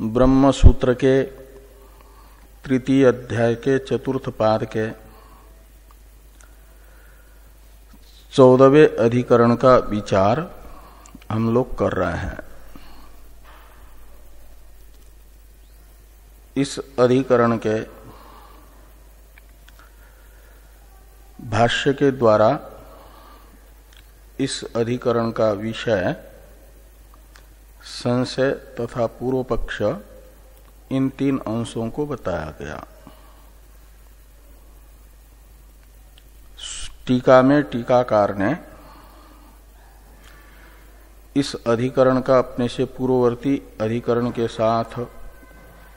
ब्रह्म सूत्र के तृतीय अध्याय के चतुर्थ पाद के 14वें अधिकरण का विचार हम लोग कर रहे हैं। इस अधिकरण के भाष्य के द्वारा इस अधिकरण का विषय संशय तथा पूर्व पक्ष इन तीन अंशों को बताया गया। टीका में टीकाकार ने इस अधिकरण का अपने से पूर्ववर्ती अधिकरण के साथ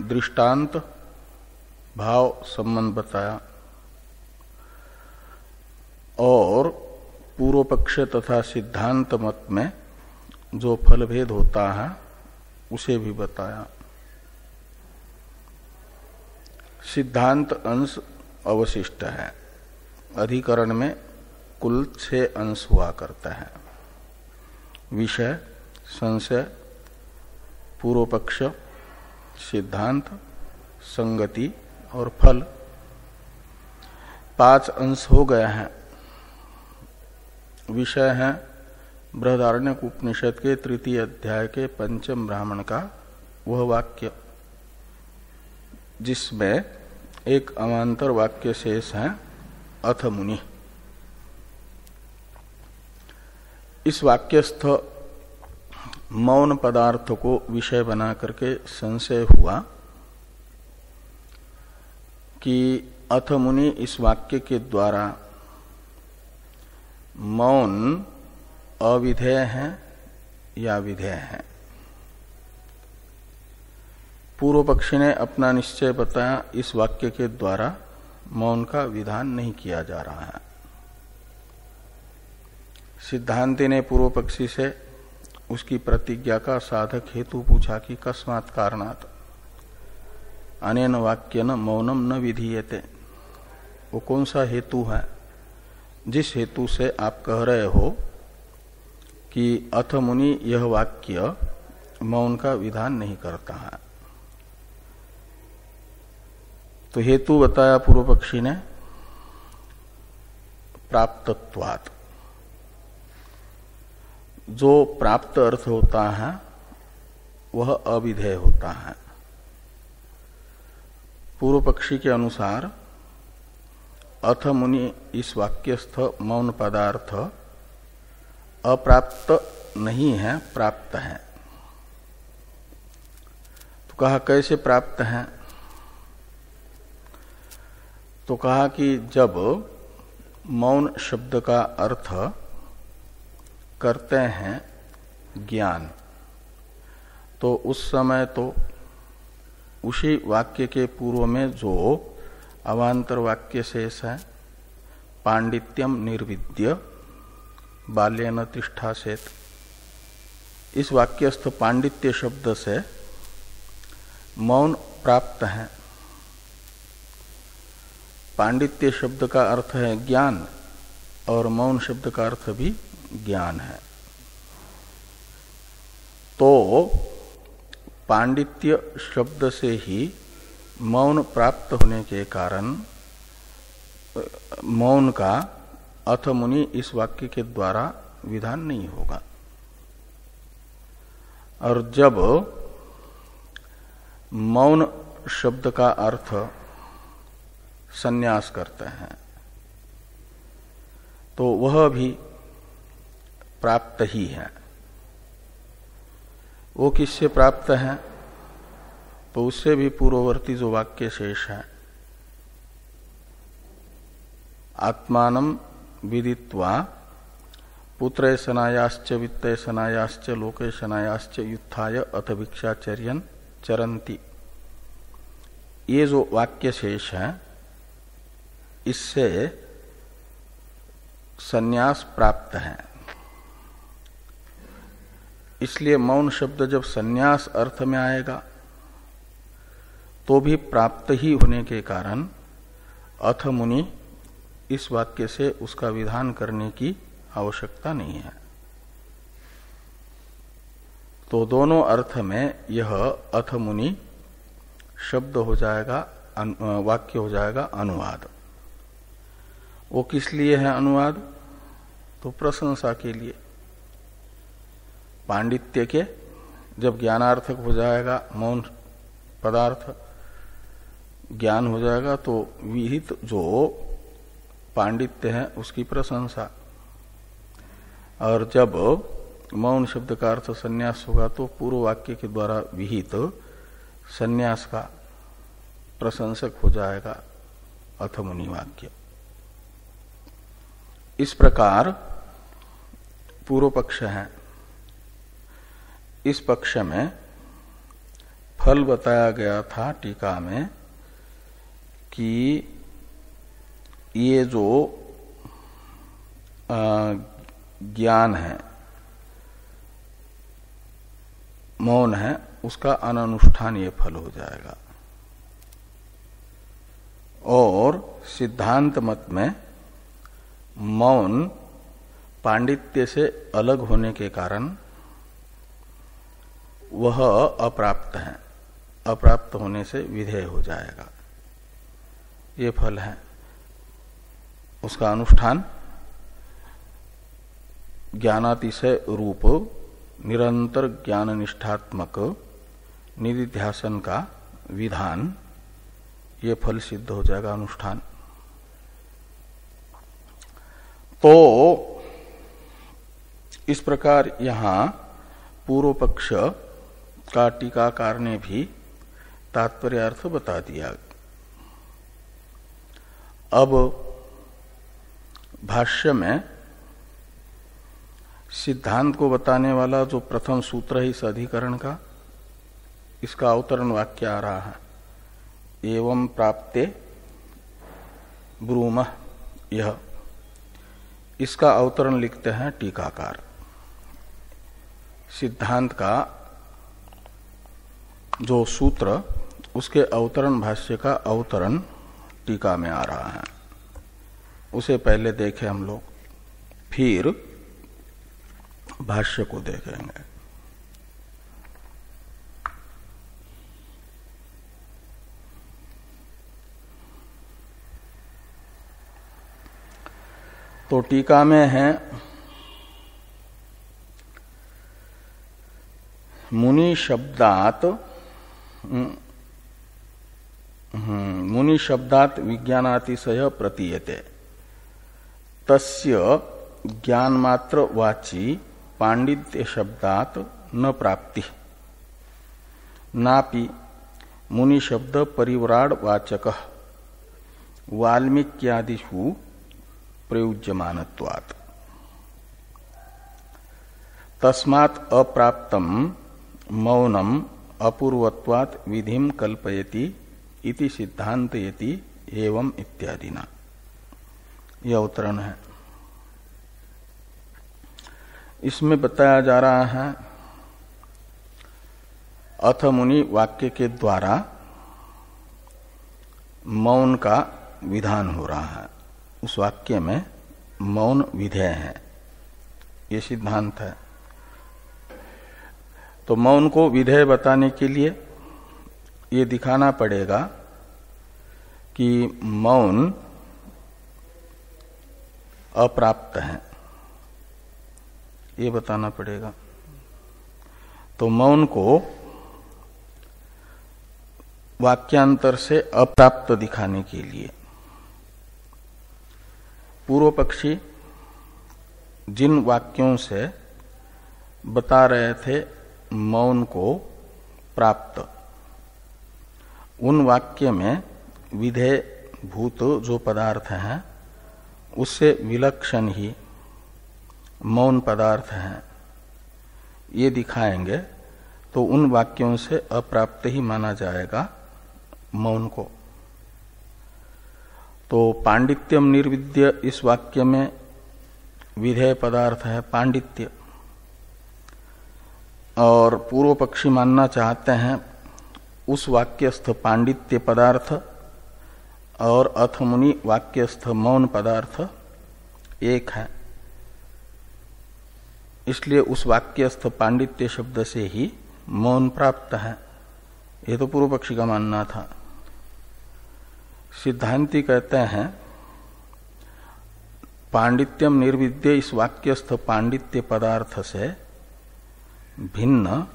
दृष्टांत भाव संबंध बताया और पूर्व पक्ष तथा सिद्धांत मत में जो फल भेद होता है उसे भी बताया। सिद्धांत अंश अवशिष्ट है। अधिकरण में कुल 6 अंश हुआ करता है। विषय, संशय, पूर्व पक्ष, सिद्धांत, संगति और फल 5 अंश हो गए हैं। विषय है बृहदारण्यक उपनिषद के तृतीय अध्याय के पंचम ब्राह्मण का वह वाक्य जिसमें एक अवान्तर वाक्य शेष है अथ मुनि। इस वाक्यस्थ मौन पदार्थ को विषय बना करके संशय हुआ कि अथ मुनि इस वाक्य के द्वारा मौन अविधेय है या विधेय है। पूर्व पक्षी ने अपना निश्चय बताया इस वाक्य के द्वारा मौन का विधान नहीं किया जा रहा है। सिद्धांति ने पूर्व पक्षी से उसकी प्रतिज्ञा का साधक हेतु पूछा कि कस्मात् कारणात् अनेन वाक्येन मौनम न विधीयते। वो कौन सा हेतु है जिस हेतु से आप कह रहे हो कि अथ मुनि यह वाक्य मौन का विधान नहीं करता है। तो हेतु बताया पूर्व पक्षी ने प्राप्तत्वात्। जो प्राप्त अर्थ होता है वह अविधेय होता है। पूर्व पक्षी के अनुसार अथ मुनि इस वाक्यस्थ मौन पदार्थ अप्राप्त नहीं है, प्राप्त है। तो कहा कैसे प्राप्त है? तो कहा कि जब मौन शब्द का अर्थ करते हैं ज्ञान, तो उस समय तो उसी वाक्य के पूर्व में जो अवान्तर वाक्य शेष है पांडित्यम निर्विद्य बाल्येन तिष्ठासेत, इस वाक्यस्थ पांडित्य शब्द से मौन प्राप्त है। पांडित्य शब्द का अर्थ है ज्ञान और मौन शब्द का अर्थ भी ज्ञान है। तो पांडित्य शब्द से ही मौन प्राप्त होने के कारण मौन का अथ मुनि इस वाक्य के द्वारा विधान नहीं होगा। और जब मौन शब्द का अर्थ संन्यास करते हैं तो वह भी प्राप्त ही है। वो किससे प्राप्त है? तो उससे भी पूर्ववर्ती जो वाक्य शेष है आत्मानं विदित्वा पुत्रे सनायाश्च वित्ते सनायाश्च लोके सनायाश्च युत्थाय अथ भिक्षाचर्यन चरन्ति, ये जो वाक्य शेष है इससे संन्यास प्राप्त है। इसलिए मौन शब्द जब संन्यास अर्थ में आएगा तो भी प्राप्त ही होने के कारण अथ मुनि इस वाक्य से उसका विधान करने की आवश्यकता नहीं है। तो दोनों अर्थ में यह अथ मुनि शब्द हो जाएगा, वाक्य हो जाएगा अनुवाद। वो किस लिए है अनुवाद? तो प्रशंसा के लिए। पांडित्य के जब ज्ञानार्थक हो जाएगा मौन पदार्थ, ज्ञान हो जाएगा, तो विहित जो पांडित्य है उसकी प्रशंसा। और जब मौन शब्द का अर्थ संन्यास होगा तो पूर्व वाक्य के द्वारा विहित संन्यास का प्रशंसक हो जाएगा अथ मुनि वाक्य। इस प्रकार पूर्व पक्ष है। इस पक्ष में फल बताया गया था टीका में कि ये जो ज्ञान है, मौन है, उसका अननुष्ठान ये फल हो जाएगा। और सिद्धांत मत में मौन पांडित्य से अलग होने के कारण वह अप्राप्त है, अप्राप्त होने से विधेय हो जाएगा। ये फल है। उसका अनुष्ठान ज्ञानातिशय रूप निरंतर ज्ञान निष्ठात्मक निधिध्यासन का विधान, ये फल सिद्ध हो जाएगा अनुष्ठान। तो इस प्रकार यहां पूर्व पक्ष का टीकाकार ने भी तात्पर्य अर्थ बता दिया। अब भाष्य में सिद्धांत को बताने वाला जो प्रथम सूत्र है इस अधिकरण का, इसका अवतरण वाक्य आ रहा है, एवं प्राप्ते ब्रूमः, यह इसका अवतरण लिखते हैं टीकाकार। सिद्धांत का जो सूत्र, उसके अवतरण भाष्य का अवतरण टीका में आ रहा है, उसे पहले देखें हम लोग, फिर भाष्य को देखेंगे। तो टीका में है मुनि शब्दात विज्ञानातिशय प्रतीयते तस्य ज्ञान मात्र वाची पांडित्य शब्दात न प्राप्ति नापि मुनि शब्द परिव्राड वाचक वाल्मीक्यादिषु प्रयुज्यमानत्वात् तस्मात् अप्राप्तम मौनम अपूर्वत्वात् विधिम कल्पयति इति सिद्धांतयति एवं इत्यादिना। यह अवतरण है। इसमें बताया जा रहा है अथ मुनि वाक्य के द्वारा मौन का विधान हो रहा है। उस वाक्य में मौन विधेय है, ये सिद्धांत है। तो मौन को विधेय बताने के लिए ये दिखाना पड़ेगा कि मौन अप्राप्त है, ये बताना पड़ेगा। तो मौन को वाक्यांतर से अप्राप्त दिखाने के लिए पूर्व पक्षी जिन वाक्यों से बता रहे थे मौन को प्राप्त, उन वाक्य में विधेय भूत जो पदार्थ हैं उससे विलक्षण ही मौन पदार्थ हैं, ये दिखाएंगे। तो उन वाक्यों से अप्राप्त ही माना जाएगा मौन को। तो पांडित्यम निर्विद्य इस वाक्य में विधेय पदार्थ है पांडित्य, और पूर्व पक्षी मानना चाहते हैं उस वाक्यस्थ पांडित्य पदार्थ और अथ मुनि वाक्यस्थ मौन पदार्थ एक है, इसलिए उस वाक्यस्थ पांडित्य शब्द से ही मौन प्राप्त है। ये तो पूर्व पक्षी का मानना था। सिद्धांती कहते हैं पांडित्यम निर्विद्य इस वाक्यस्थ पांडित्य पदार्थ से भिन्न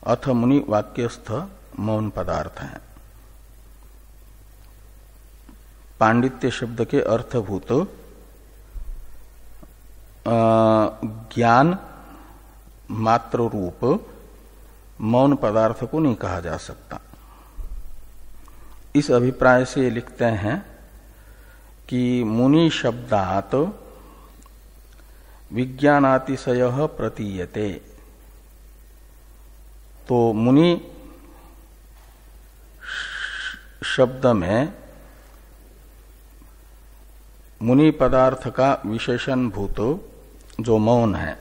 अथ मुनि वाक्यस्थ मौन पदार्थ है। पांडित्य शब्द के अर्थभूत ज्ञान मात्र रूप मौन पदार्थ को नहीं कहा जा सकता। इस अभिप्राय से लिखते हैं कि मुनि शब्दात विज्ञानातिशय प्रतीयते। तो मुनि शब्द में मुनि पदार्थ का विशेषण भूत जो मौन है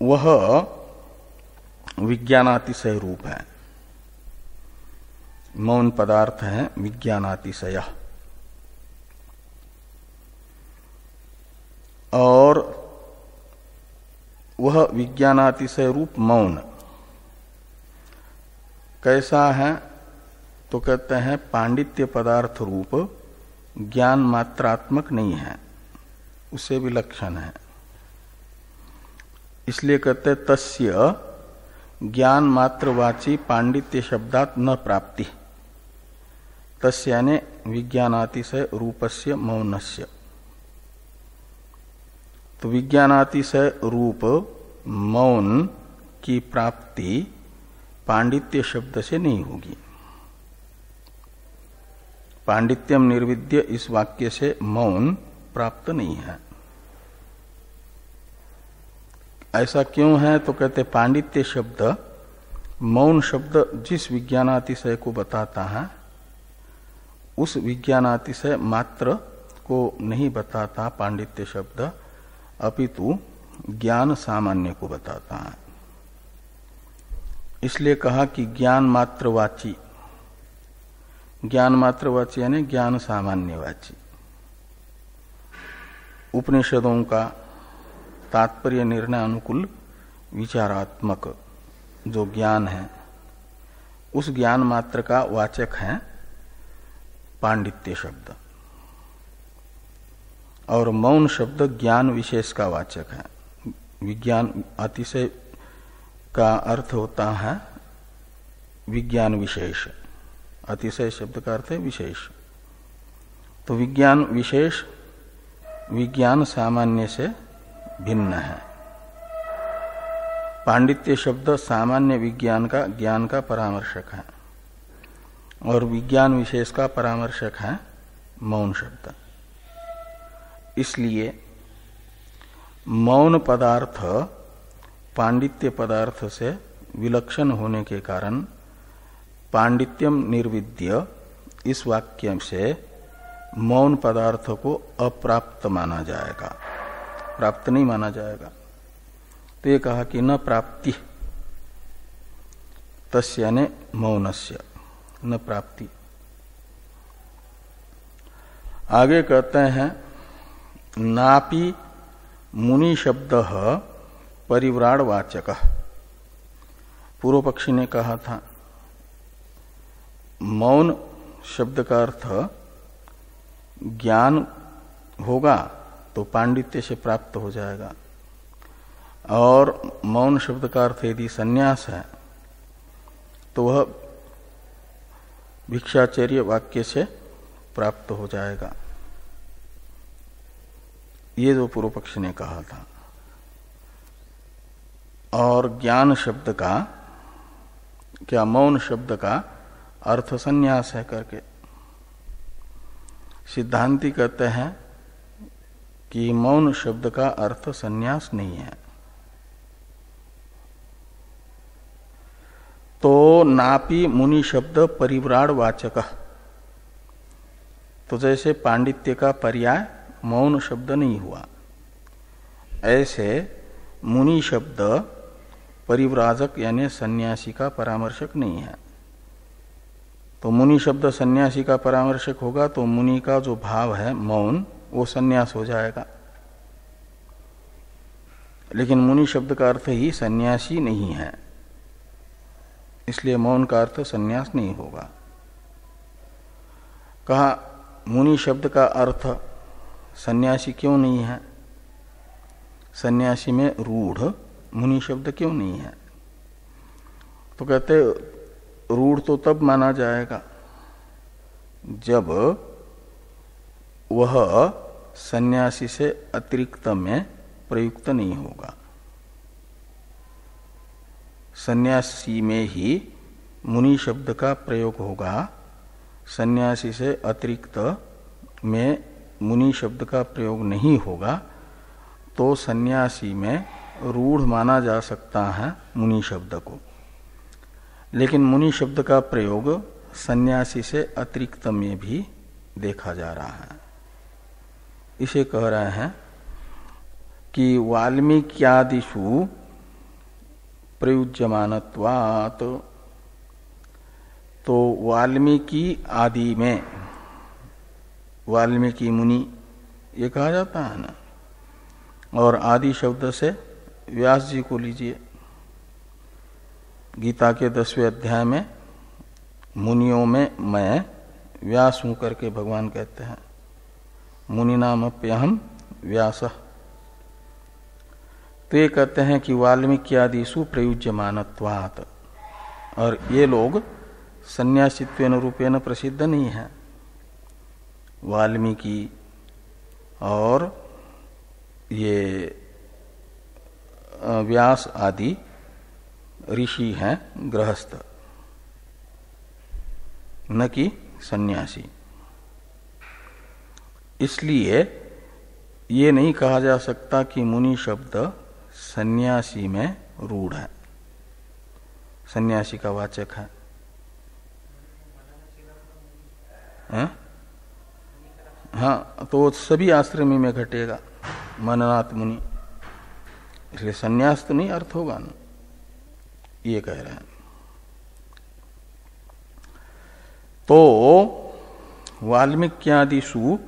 वह विज्ञानातिशय रूप है। मौन पदार्थ है विज्ञानातिशय। और वह विज्ञानातिशय रूप मौन कैसा है? तो कहते हैं पांडित्य पदार्थ रूप ज्ञान मात्रात्मक नहीं है, उससे विलक्षण है। इसलिए कहते तस्य ज्ञान मात्रवाची पांडित्य शब्दात न प्राप्ति। तस्य यानी विज्ञानातिशय रूपस्य मौनस्य। तो विज्ञानातिशय रूप मौन की प्राप्ति पांडित्य शब्द से नहीं होगी। पांडित्यम निर्विद्य इस वाक्य से मौन प्राप्त नहीं है। ऐसा क्यों है? तो कहते पांडित्य शब्द मौन शब्द जिस विज्ञानातिशय को बताता है उस विज्ञानातिशय मात्र को नहीं बताता पांडित्य शब्द, अपितु ज्ञान सामान्य को बताता है। इसलिए कहा कि ज्ञान मात्रवाची। ज्ञान मात्रवाची यानी ज्ञान सामान्यवाची। उपनिषदों का तात्पर्य निर्णय अनुकूल विचारात्मक जो ज्ञान है उस ज्ञान मात्र का वाचक है पांडित्य शब्द। और मौन शब्द ज्ञान विशेष का वाचक है। विज्ञान अतिशय का अर्थ होता है विज्ञान विशेष। अतिशय शब्द का अर्थ है विशेष। तो विज्ञान विशेष विज्ञान सामान्य से भिन्न है। पांडित्य शब्द सामान्य विज्ञान का ज्ञान का परामर्शक है और विज्ञान विशेष का परामर्शक है मौन शब्द। इसलिए मौन पदार्थ पांडित्य पदार्थ से विलक्षण होने के कारण पांडित्यम निर्विद्य इस वाक्य से मौन पदार्थ को अप्राप्त माना जाएगा, प्राप्त नहीं माना जाएगा। तो ये कहा कि न प्राप्ति तस्य ने मौनस्य, न प्राप्ति। आगे कहते हैं नापि मुनि शब्द परिव्राड वाचक। पूर्व पक्षी ने कहा था मौन शब्द का अर्थ ज्ञान होगा तो पांडित्य से प्राप्त हो जाएगा, और मौन शब्द का अर्थ यदि संन्यास है तो वह भिक्षाचर्य वाक्य से प्राप्त हो जाएगा। ये जो पूर्व पक्ष ने कहा था। और ज्ञान शब्द का क्या मौन शब्द का अर्थ संन्यास है करके सिद्धांती कहते हैं कि मौन शब्द का अर्थ संन्यास नहीं है। तो नापि मुनि शब्द परिव्राड वाचक। तो जैसे पांडित्य का पर्याय मौन शब्द नहीं हुआ, ऐसे मुनि शब्द परिव्राजक यानी सन्यासी का परामर्शक नहीं है। तो मुनि शब्द सन्यासी का परामर्शक होगा तो मुनि का जो भाव है मौन वो सन्यास हो जाएगा। लेकिन मुनि शब्द का अर्थ ही सन्यासी नहीं है, इसलिए मौन का अर्थ सन्यास नहीं होगा। कहा मुनि शब्द का अर्थ सन्यासी क्यों नहीं है, सन्यासी में रूढ़ मुनि शब्द क्यों नहीं है? तो कहते रूढ़ तो तब माना जाएगा जब वह सन्यासी से अतिरिक्त में प्रयुक्त नहीं होगा। सन्यासी में ही मुनि शब्द का प्रयोग होगा, सन्यासी से अतिरिक्त में मुनि शब्द का प्रयोग नहीं होगा, तो सन्यासी में रूढ़ माना जा सकता है मुनि शब्द को। लेकिन मुनि शब्द का प्रयोग सन्यासी से अतिरिक्त में भी देखा जा रहा है। इसे कह रहे हैं कि वाल्मीक्यादिषु प्रयुज्यमानत्वात्, तो वाल्मीकि आदि में, वाल्मीकि मुनि ये कहा जाता है ना, और आदि शब्द से व्यास जी को लीजिए। गीता के 10वें अध्याय में मुनियों में मैं व्यास हूं करके भगवान कहते हैं, मुनि नाम अप्यहम व्यासः। तो ये कहते हैं कि वाल्मीकि आदिषु प्रयुज्यमानत्वात्, और ये लोग सन्यासित्वेन रूपेण प्रसिद्ध नहीं है। वाल्मीकि और ये व्यास आदि ऋषि हैं, गृहस्थ, न कि सन्यासी। इसलिए ये नहीं कहा जा सकता कि मुनि शब्द सन्यासी में रूढ़ है, सन्यासी का वाचक है। हाँ, तो सभी आश्रमी में घटेगा मननाथ मुनि, इसलिए सन्यास तो नहीं अर्थ होगा ना, ये कह रहे हैं। तो वाल्मीक्यादिषु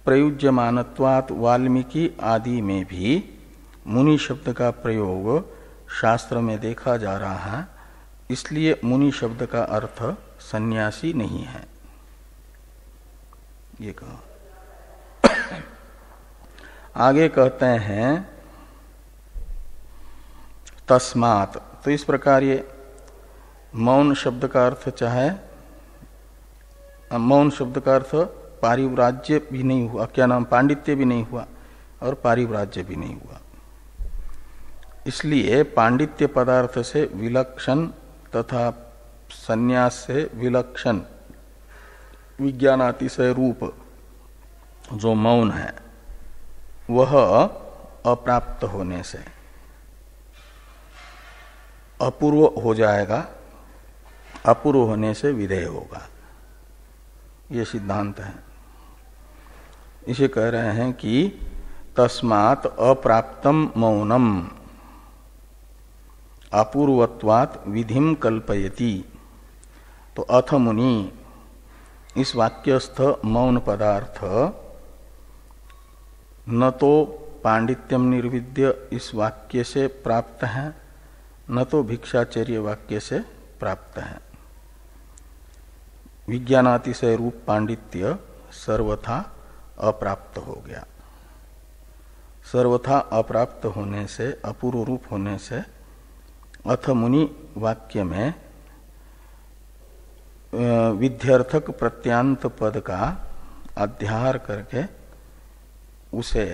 प्रयुज्यमानत्वात्, वाल्मीकि आदि में भी मुनि शब्द का प्रयोग शास्त्र में देखा जा रहा है, इसलिए मुनि शब्द का अर्थ सन्यासी नहीं है, ये कहा। आगे कहते हैं तस्मात्, तो इस प्रकार ये मौन शब्द का अर्थ, चाहे मौन शब्द का अर्थ पारिव्राज्य भी नहीं हुआ, क्या नाम, पांडित्य भी नहीं हुआ और पारिव्राज्य भी नहीं हुआ। इसलिए पांडित्य पदार्थ से विलक्षण तथा संन्यास से विलक्षण विज्ञानातिशय रूप जो मौन है वह अप्राप्त होने से अपूर्व हो जाएगा, अपूर्व होने से विधेय होगा, ये सिद्धांत है। इसे कह रहे हैं कि तस्मात् अप्राप्तम मौनम अपूर्वत्वात् विधिम कल्पयति। तो अथ मुनि, इस वाक्यस्थ मौन पदार्थ न तो पांडित्यम निर्विद्य इस वाक्य से प्राप्त है, न तो भिक्षाचर्य वाक्य से प्राप्त है। विज्ञानातिशय रूप पांडित्य सर्वथा अप्राप्त हो गया। सर्वथा अप्राप्त होने से, अपूर्व रूप होने से अथ मुनि वाक्य में विध्यर्थक प्रत्यांत पद का अध्याहार करके उसे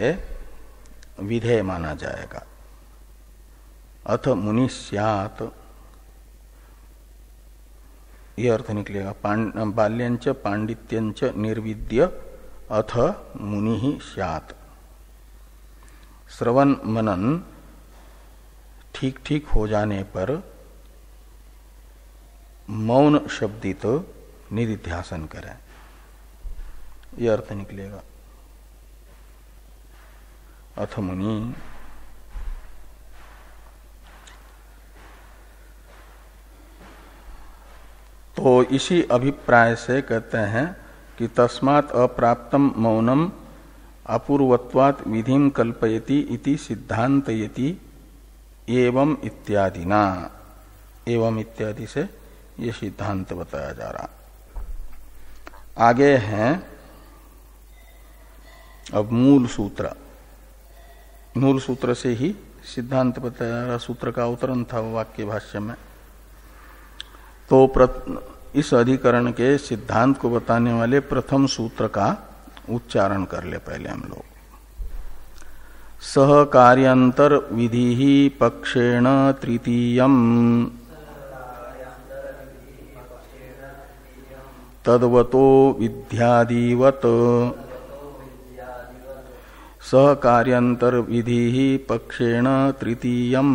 विधेय माना जाएगा। अथ मुनि स्यात्, यह अर्थ निकलेगा। बाल्यंच पांडित्यंच निर्विद्य अथ मुनि ही स्यात्। श्रवण मनन ठीक ठीक हो जाने पर मौन शब्दित निधिध्यासन करें, यह अर्थ निकलेगा। अथ मुनि, तो इसी अभिप्राय से कहते हैं कि तस्मात् अप्राप्तम मौनम अपूर्वत्वात् विधिम कल्पयति इति सिद्धांतयति एवं इत्यादिना, एवं इत्यादि से ये सिद्धांत बताया जा रहा। आगे हैं अब मूल सूत्र। मूल सूत्र से ही सिद्धांत बताया जा रहा। सूत्र का अवतरण था वो वाक्य भाष्य में। तो इस अधिकरण के सिद्धांत को बताने वाले प्रथम सूत्र का उच्चारण कर ले पहले हम लोग। सहकार्यांतर विधि ही पक्षेण तृतीयम तद्वतो विद्यादिवत। सहकार्यांतर विधि ही पक्षेण तृतीयम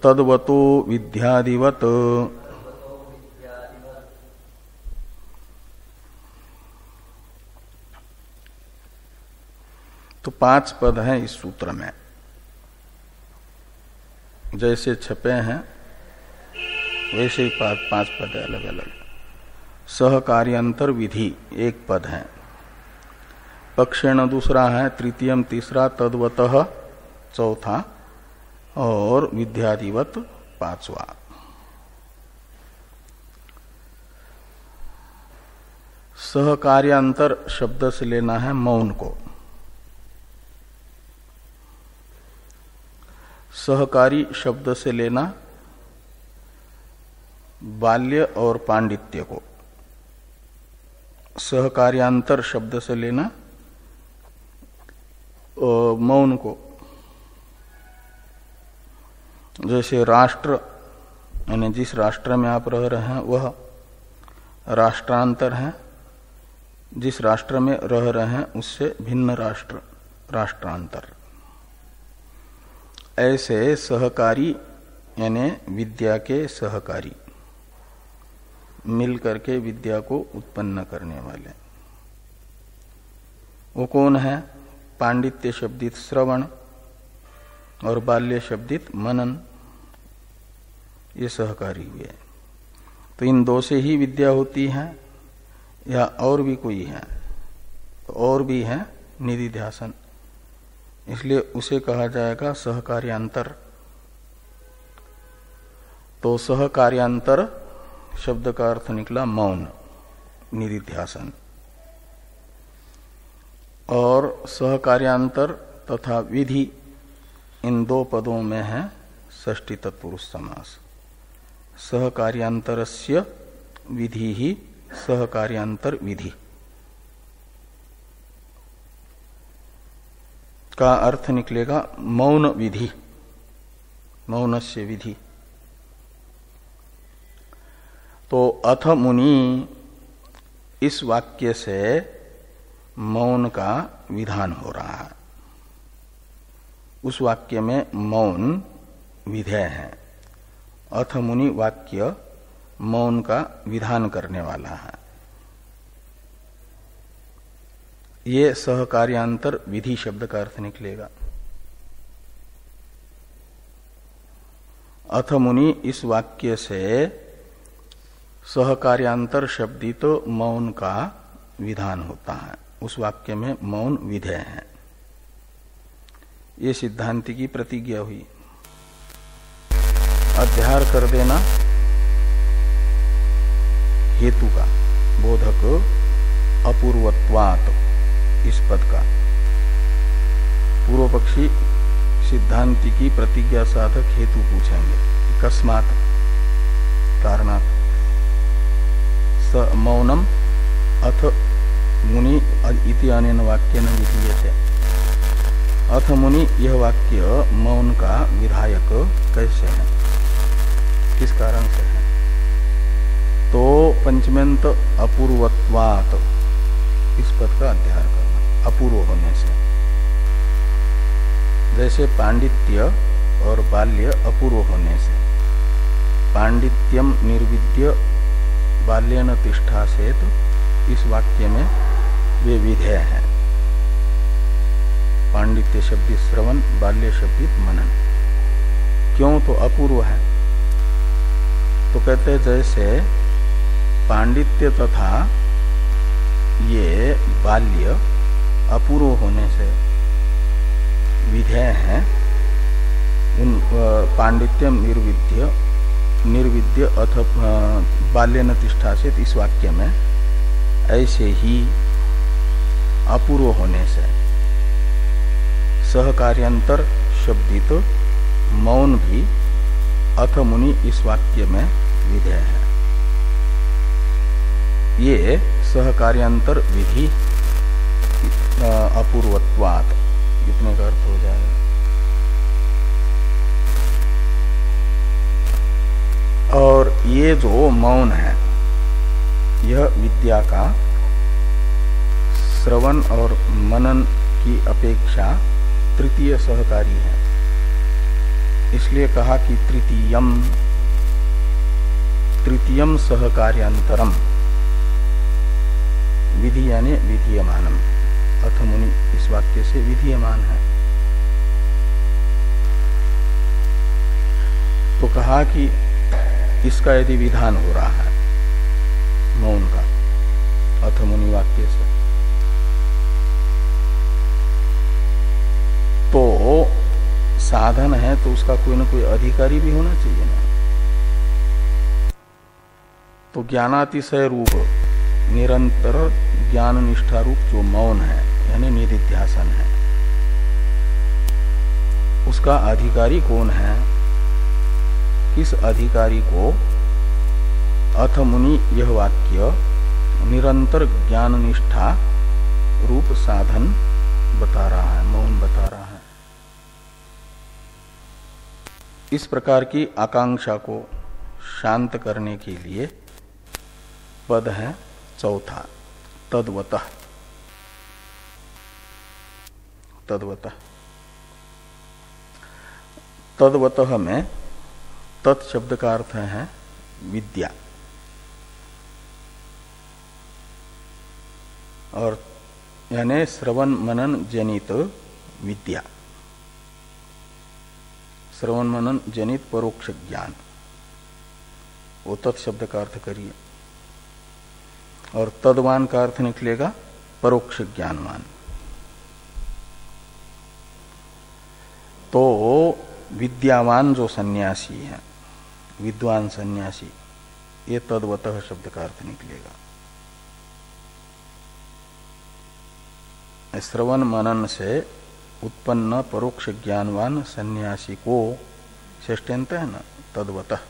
तद्वतो विद्यादिवत। तो 5 पद हैं इस सूत्र में, जैसे छपे हैं वैसे ही 5 पद है अलग अलग। सहकार्यांतर विधि एक पद है, पक्षेण दूसरा है, तृतीयम तीसरा, तद्वतः चौथा और विद्यादिवत 5वां। सहकार्यांतर शब्द से लेना है मौन को। सहकारी शब्द से लेना बाल्य और पांडित्य को। सहकार्यांतर शब्द से लेना मौन को। जैसे राष्ट्र, यानी जिस राष्ट्र में आप रह रहे हैं वह राष्ट्रांतर है, जिस राष्ट्र में रह रहे हैं उससे भिन्न राष्ट्र राष्ट्रांतर। ऐसे सहकारी यानी विद्या के सहकारी, मिल करके विद्या को उत्पन्न करने वाले, वो कौन है? पांडित्य शब्दित श्रवण और बाल्य शब्दित मनन, ये सहकारी हुए। तो इन दो से ही विद्या होती है या और भी कोई है? तो और भी है निधिध्यासन, इसलिए उसे कहा जाएगा सहकार्यांतर। तो सहकार्यांतर शब्द का अर्थ निकला मौन, निधिध्यासन। और सहकार्यांतर तथा विधि इन 2 पदों में है षष्ठी तत्पुरुष समास। सहकार्यांतरस्य विधि ही सहकार्यांतर विधि का अर्थ निकलेगा मौन विधि, मौनस्य विधि। तो अथ मुनि, इस वाक्य से मौन का विधान हो रहा है। उस वाक्य में मौन विधेय है। अथ मुनि वाक्य मौन का विधान करने वाला है। ये सहकार्यांतर विधि शब्द का अर्थ निकलेगा। अथ मुनि इस वाक्य से सहकार्यांतर शब्दित तो मौन का विधान होता है। उस वाक्य में मौन विधेय है। ये सिद्धांति की प्रतिज्ञा हुई। अध्यार कर देना हेतु का, बोधक अपूर्वत्वात् इस पद का। पूर्व पक्षी सिद्धांति की प्रतिज्ञा साधक हेतु पूछेंगे, कस्मात् कारणात् स मौनम अथ मुनि इति अनेन वाक्येन विधीयते। अथ मुनि यह वाक्य मौन का विधायक कैसे है, किस कारण से है? तो पंचमेंत अपूर्वत्वात् इस पद का अध्याय करना, अपूर्व होने से। जैसे पांडित्य और बाल्य अपूर्व होने से, पांडित्यम निर्विद्य बाल्येन तिष्ठासेत, इस वाक्य में वे विधेय हैं। पांडित्य शब्दित श्रवण, बाल्य शब्दित मनन। क्यों? तो अपूर्व है। तो कहते हैं जैसे पांडित्य तथा ये बाल्य अपूर्व होने से विधेय हैं। उन पांडित्यम निर्विद्य अथ बाल्य न तिष्ठासित इस वाक्य में ऐसे ही अपूर्व होने से सहकार्यांतर शब्दित मौन भी अथ मुनि इस वाक्य में विधेय है। ये सहकार्यांतर विधि अपूर्वत्वात् इतने का अर्थ हो जाएगा। और ये जो मौन है यह विद्या का श्रवण और मनन की अपेक्षा तृतीय सहकारी है। इसलिए कहा कि तृतीयम सहकार्यांतरम विधि यानी विधीयमानम अथ मुनि इस वाक्य से विधीयमान है। तो कहा कि इसका यदि विधान हो रहा है मौन का अथ मुनि वाक्य से, तो साधन है तो उसका कोई न कोई अधिकारी भी होना चाहिए ना। तो ज्ञानातिशय रूप निरंतर ज्ञान निष्ठा रूप जो मौन है यानी निधिध्यासन है, उसका अधिकारी कौन है? किस अधिकारी को अथ मुनि यह वाक्य निरंतर ज्ञान निष्ठा रूप साधन बता रहा है, मौन बता रहा है। इस प्रकार की आकांक्षा को शांत करने के लिए पद है चौथा तद्वतः। तद्वतः में तत् शब्द का अर्थ है विद्या, और यानी श्रवण मनन जनित विद्या, श्रवण मनन जनित परोक्ष ज्ञान, वो तत् शब्द का अर्थ करिए। और तद्वान का अर्थ निकलेगा परोक्ष ज्ञानवान। तो विद्यावान जो सन्यासी है, विद्वान सन्यासी, ये तद्वतः शब्द का अर्थ निकलेगा। श्रवण मनन से उत्पन्न परोक्ष ज्ञानवान सन्यासी को षष्ठ्यंत है ना तद्वतः,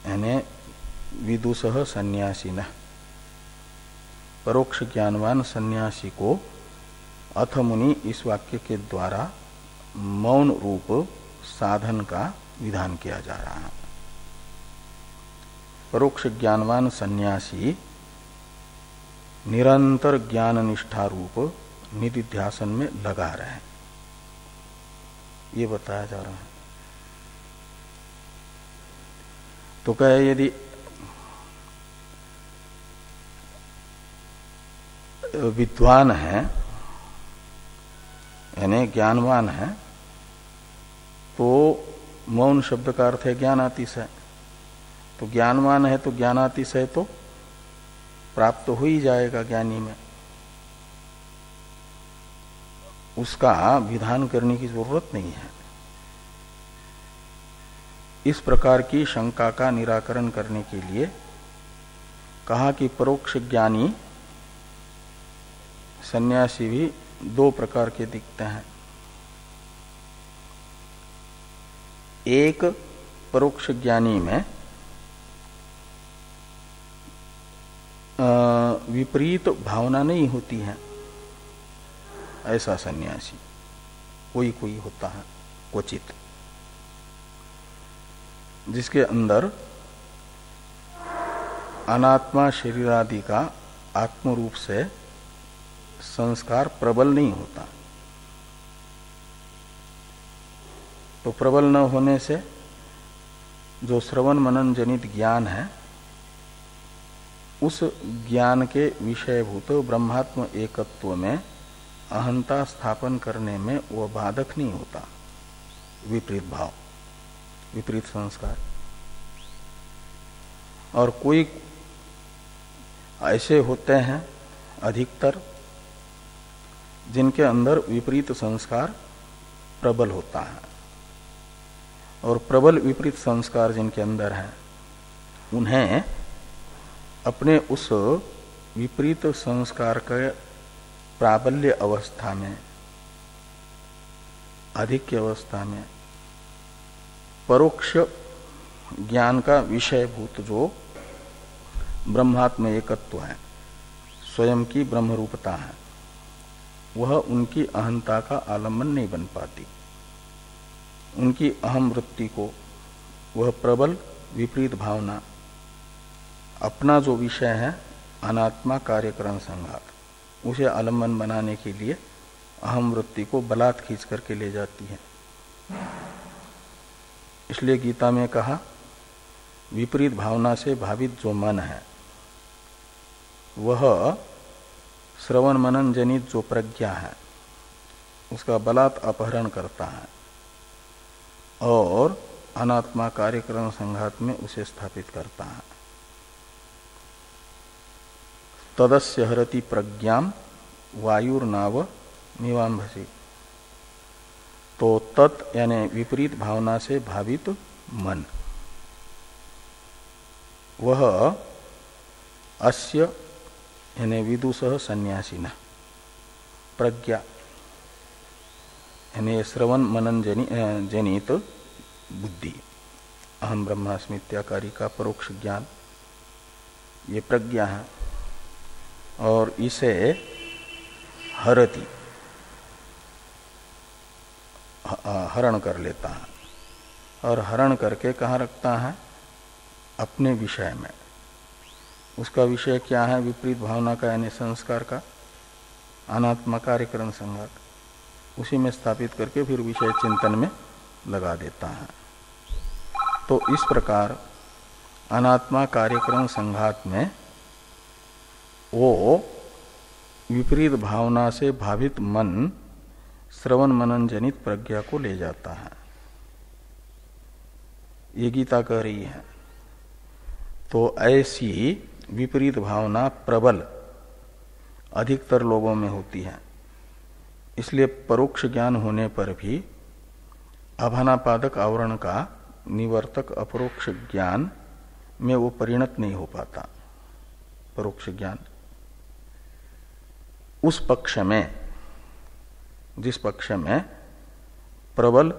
यानी विदुषः सन्यासिनः, परोक्ष ज्ञानवान सन्यासी को अथ मुनि इस वाक्य के द्वारा मौन रूप साधन का विधान किया जा रहा है। परोक्ष ज्ञानवान सन्यासी निरंतर ज्ञान निष्ठा रूप निधिध्यासन में लगा रहे, ये बताया जा रहा है। तो कहे यदि विद्वान है यानी ज्ञानवान है, तो मौन शब्द का अर्थ है ज्ञानातिशय। तो ज्ञानवान है तो ज्ञानातिशय तो प्राप्त हो ही जाएगा ज्ञानी में, उसका विधान करने की जरूरत नहीं है। इस प्रकार की शंका का निराकरण करने के लिए कहा कि परोक्ष ज्ञानी सन्यासी भी दो प्रकार के दिखते हैं। एक परोक्ष ज्ञानी में विपरीत भावना नहीं होती है, ऐसा सन्यासी कोई कोई होता है क्वचित, जिसके अंदर अनात्मा शरीरादि का आत्म रूप से संस्कार प्रबल नहीं होता। तो प्रबल न होने से जो श्रवण मनन जनित ज्ञान है, उस ज्ञान के विषयभूत ब्रह्मात्म एकत्व में अहंता स्थापन करने में वह बाधक नहीं होता। विपरीत भाव, विपरीत संस्कार। और कोई ऐसे होते हैं अधिकतर जिनके अंदर विपरीत संस्कार प्रबल होता है, और प्रबल विपरीत संस्कार जिनके अंदर है उन्हें अपने उस विपरीत संस्कार के प्राबल्य अवस्था में, आधिक्य अवस्था में परोक्ष ज्ञान का विषयभूत जो ब्रह्मात्म एकत्व है, स्वयं की ब्रह्म रूपता है, वह उनकी अहंता का आलम्बन नहीं बन पाती। उनकी अहम वृत्ति को वह प्रबल विपरीत भावना, अपना जो विषय है अनात्मा कार्यकरण संघात, उसे आलम्बन बनाने के लिए अहम वृत्ति को बलात् खींच करके ले जाती है। इसलिए गीता में कहा विपरीत भावना से भावित जो मन है वह श्रवण मनन जनित जो प्रज्ञा है उसका बलात् अपहरण करता है और अनात्मा कार्यकरण संघात में उसे स्थापित करता है। तदस्य हरति प्रज्ञाम वायुर्नाव मीवांभसी। तो तत् यानी विपरीत भावना से भावित मन, वह अस्य यानी विदुषः सन्यासिनः प्रज्ञा यानी श्रवण मनन जनित बुद्धि, अहम ब्रह्मास्मि इत्यादि का परोक्ष ज्ञान, ये प्रज्ञा है और इसे हरति हरण कर लेता है, और हरण करके कहाँ रखता है? अपने विषय में। उसका विषय क्या है? विपरीत भावना का यानी संस्कार का अनात्मा कार्यकरण संघात, उसी में स्थापित करके फिर विषय चिंतन में लगा देता है। तो इस प्रकार अनात्मा कार्यकरण संघात में वो विपरीत भावना से भावित मन श्रवण मनन जनित प्रज्ञा को ले जाता है। ये गीता कह रही है। तो ऐसी विपरीत भावना प्रबल अधिकतर लोगों में होती है। इसलिए परोक्ष ज्ञान होने पर भी आभानापादक आवरण का निवर्तक अपरोक्ष ज्ञान में वो परिणत नहीं हो पाता। परोक्ष ज्ञान उस पक्ष में, जिस पक्ष में प्रबल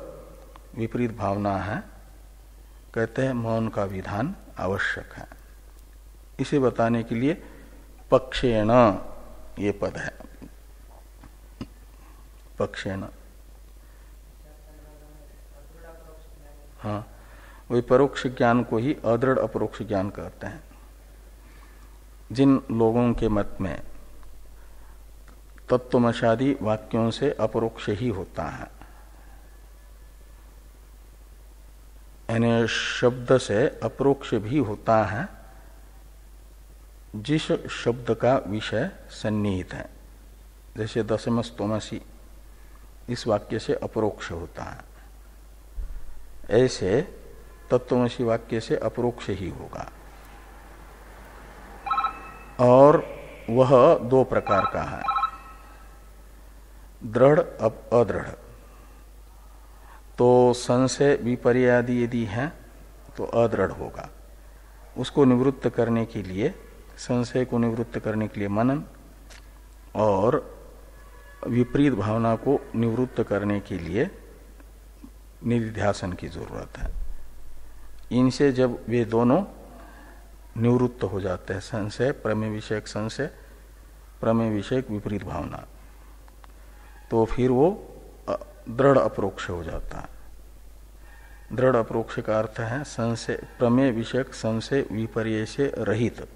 विपरीत भावना है, कहते हैं मौन का विधान आवश्यक है। इसे बताने के लिए पक्षेण ये पद है। पक्षेण, हाँ, वही परोक्ष ज्ञान को ही अदृढ़ अपरोक्ष ज्ञान कहते हैं। जिन लोगों के मत में तत्वमशादी वाक्यों से अपरोक्ष ही होता है, यानी शब्द से अपरोक्ष भी होता है जिस शब्द का विषय सन्निहित है। जैसे दशमस्तोमसी इस वाक्य से अपरोक्ष होता है, ऐसे तत्वमसी वाक्य से अपरोक्ष ही होगा। और वह दो प्रकार का है, दृढ़ अदृढ़। तो संशय विपर्यादि यदि है तो अदृढ़ होगा। उसको निवृत्त करने के लिए, संशय को निवृत्त करने के लिए मनन, और विपरीत भावना को निवृत्त करने के लिए निधिध्यासन की जरूरत है। इनसे जब वे दोनों निवृत्त हो जाते हैं, संशय प्रमेय विषयक संशय, प्रमेय विषयक विपरीत भावना, तो फिर वो दृढ़ अपरोक्ष हो जाता है। दृढ़ अपरोक्ष का अर्थ है संशय, प्रमेय विषयक संशय विपर्य से रहित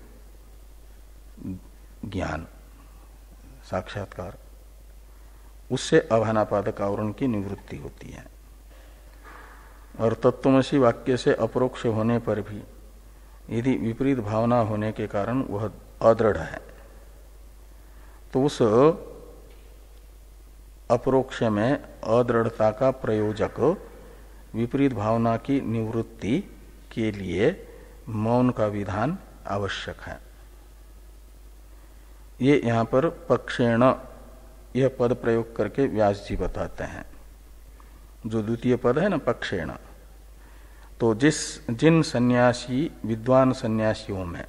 ज्ञान, साक्षात्कार। उससे आभानापादक आवरण की निवृत्ति होती है। और तत्वमसी वाक्य से अपरोक्ष होने पर भी यदि विपरीत भावना होने के कारण वह अदृढ़ है, तो उस अपरोक्ष में अदृढ़ता का प्रयोजक विपरीत भावना की निवृत्ति के लिए मौन का विधान आवश्यक है। ये यहाँ पर पक्षेण यह पद प्रयोग करके व्यास जी बताते हैं। जो द्वितीय पद है ना पक्षेण, तो जिन सन्यासी विद्वान सन्यासियों में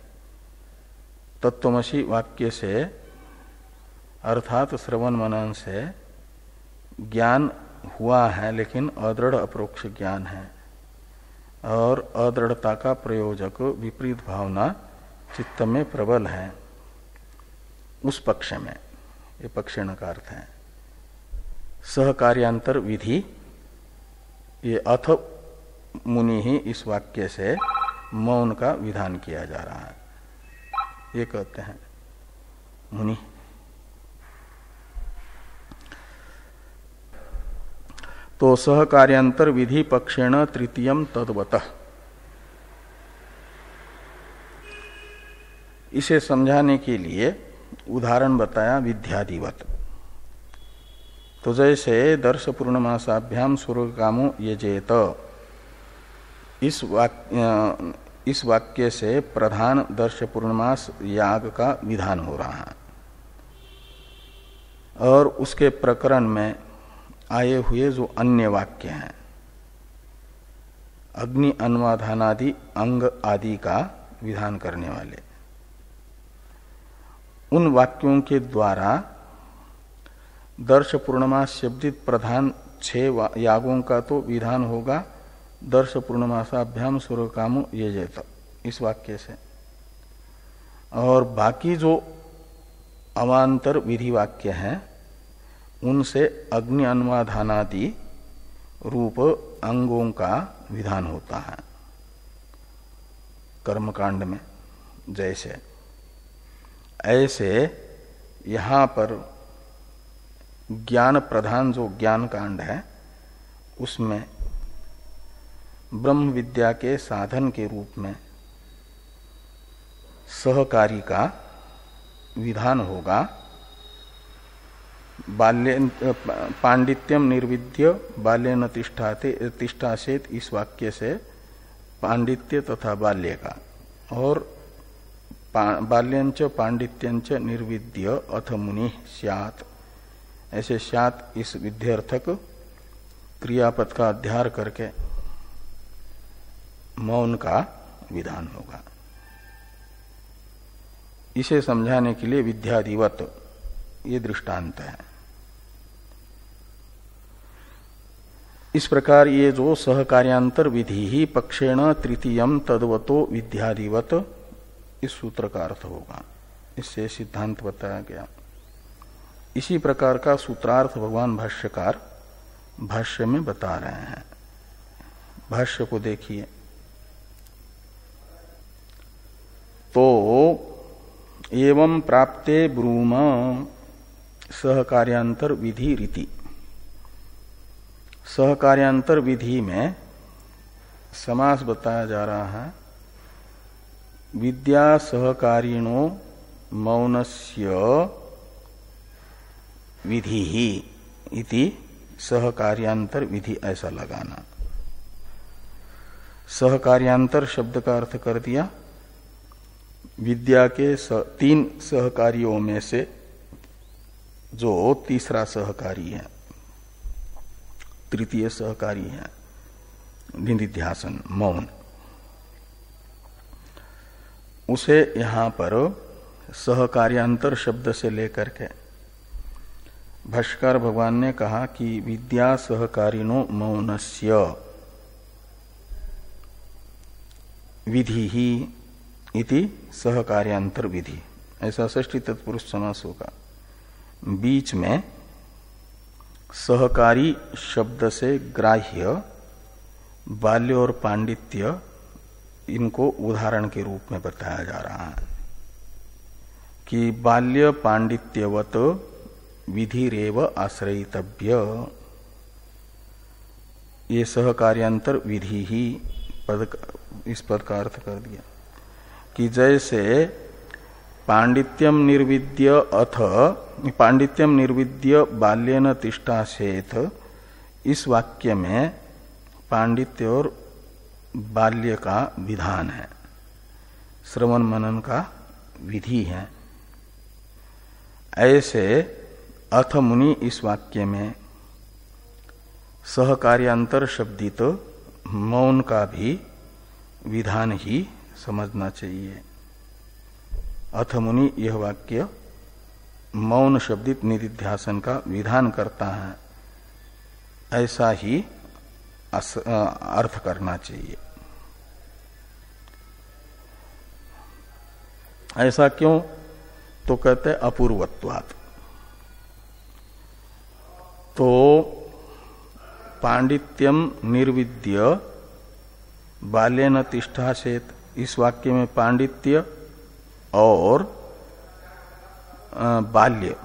तत्वमसि वाक्य से अर्थात श्रवण मनन से ज्ञान हुआ है लेकिन अदृढ़ अपरोक्ष ज्ञान है और अदृढ़ता का प्रयोजक विपरीत भावना चित्त में प्रबल है, उस पक्ष में ये पक्षेण का अर्थ है। सहकार्यांतर विधि, ये अथ मुनि ही इस वाक्य से मौन का विधान किया जा रहा है, ये कहते हैं मुनि। तो सहकार्यांतर विधि पक्षेण तृतीयम तद्वतः, इसे समझाने के लिए उदाहरण बताया विद्यादिवत। तो जैसे दर्श पूर्णमासाभ्याम स्वर्ग कामो यजेत, इस वाक्य से प्रधान दर्श पूर्णमास याग का विधान हो रहा है और उसके प्रकरण में आए हुए जो अन्य वाक्य हैं अग्नि अन्वाधानादि अंग आदि का विधान करने वाले, उन वाक्यों के द्वारा दर्श पूर्णमास शब्दित प्रधान 6 यागों का तो विधान होगा दर्श पूर्णमासाभ्याम सूर्यकामो यजेत इस वाक्य से, और बाकी जो अवान्तर विधि वाक्य हैं उनसे अग्नि अन्वाधानादि रूप अंगों का विधान होता है कर्मकांड में। जैसे ऐसे यहाँ पर ज्ञान प्रधान जो ज्ञान कांड है उसमें ब्रह्म विद्या के साधन के रूप में सहकारी का विधान होगा। पांडित्यम निर्विद्य बाल्येन तिष्ठासेत इस वाक्य से पांडित्य तथा बाल्य का, और बाल्यंच पांडित्यंच निर्विद्य अथ मुनि स्यात्, ऐसे स्यात् इस विध्यर्थक क्रियापद का अध्यार करके मौन का विधान होगा। इसे समझाने के लिए विद्यादिवत ये दृष्टांत है। इस प्रकार ये जो सहकार्यांतर विधि ही पक्षेण तृतीयम तद्वतो विद्यादिवत, इस सूत्र का अर्थ होगा। इससे सिद्धांत बताया गया। इसी प्रकार का सूत्रार्थ भगवान भाष्यकार भाष्य में बता रहे हैं। भाष्य को देखिए। तो एवं प्राप्ते ब्रूम सहकार्यांतर विधि रीति, सहकार्यांतर विधि में समास बताया जा रहा है। विद्या सहकारिणो मौनस्य विधि ही इति सहकार्यांतर विधि, ऐसा लगाना। सहकार्यांतर शब्द का अर्थ कर दिया विद्या के 3 सहकारियों में से जो तीसरा सहकारी है, तृतीय सहकारी है निधिध्यासन मौन, उसे यहां पर सहकार्यांतर शब्द से लेकर के भाष्यकार भगवान ने कहा कि विद्या सहकारिणो मौनस्य विधि ही इति सहकार्यांतर विधि, ऐसा षष्ठी तत्पुरुष समास होगा। बीच में सहकारी शब्द से ग्राह्य बाल्य और पांडित्य, इनको उदाहरण के रूप में बताया जा रहा है कि बाल्य पांडित्यवत विधिरेव आश्रयितव्य, ये सहकार्यांतर विधि ही इस पद का अर्थ कर दिया कि जैसे पांडित्यम निर्विद्य बाल्येन तिष्ठासेत, इस वाक्य में पांडित्य और बाल्य का विधान है, श्रवण मनन का विधि है। ऐसे अथ मुनि इस वाक्य में सहकार्यांतर शब्दित मौन का भी विधान ही समझना चाहिए। अथ मुनि यह वाक्य मौन शब्दित निधिध्यासन का विधान करता है, ऐसा ही अर्थ करना चाहिए। ऐसा क्यों? तो कहते अपूर्वत्वात्। तो पांडित्यम निर्विद्य बाल्येन तिष्ठासेत, इस वाक्य में पांडित्य और बाल्य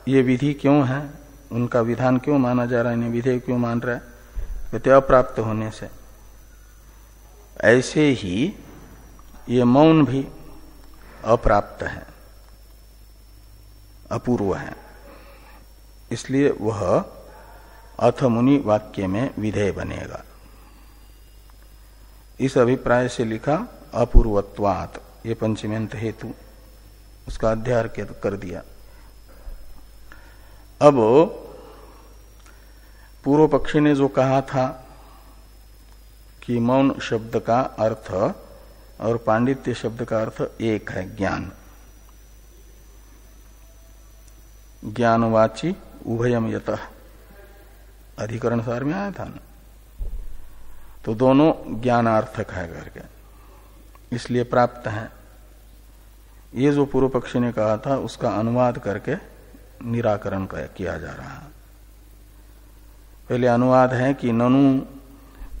ये विधि क्यों है, उनका विधान क्यों माना जा रहा है, इन्हें विधेय क्यों मान रहा है? कहते अप्राप्त होने से। ऐसे ही ये मौन भी अप्राप्त है, अपूर्व है, इसलिए वह अथ मुनि वाक्य में विधेय बनेगा। इस अभिप्राय से लिखा अपूर्वत्वात्, ये पंचमेंत हेतु, उसका अध्याय कर दिया। अब पूर्व पक्षी ने जो कहा था कि मौन शब्द का अर्थ और पांडित्य शब्द का अर्थ एक है, ज्ञान, ज्ञानवाची उभयम यतः, अधिकरण सार में आया था ना। तो दोनों ज्ञानार्थक है करके, इसलिए प्राप्त है। ये जो पूर्व पक्षी ने कहा था उसका अनुवाद करके निराकरण किया जा रहा है। पहले अनुवाद है कि ननु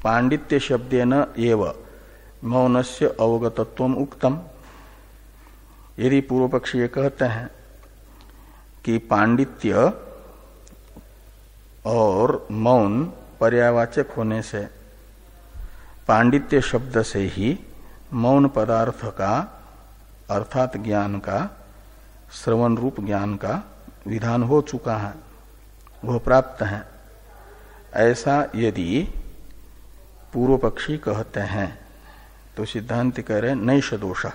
पांडित्य शब्देन एव मौनस्य अवगतत्वम उक्तम। यदि पूर्व पक्षी ये कहते हैं कि पांडित्य और मौन पर्यायवाचक होने से पांडित्य शब्द से ही मौन पदार्थ का अर्थात ज्ञान का, श्रवण रूप ज्ञान का विधान हो चुका है, वह प्राप्त है, ऐसा यदि पूर्व पक्षी कहते हैं तो सिद्धांत कह रहे नैष दोष,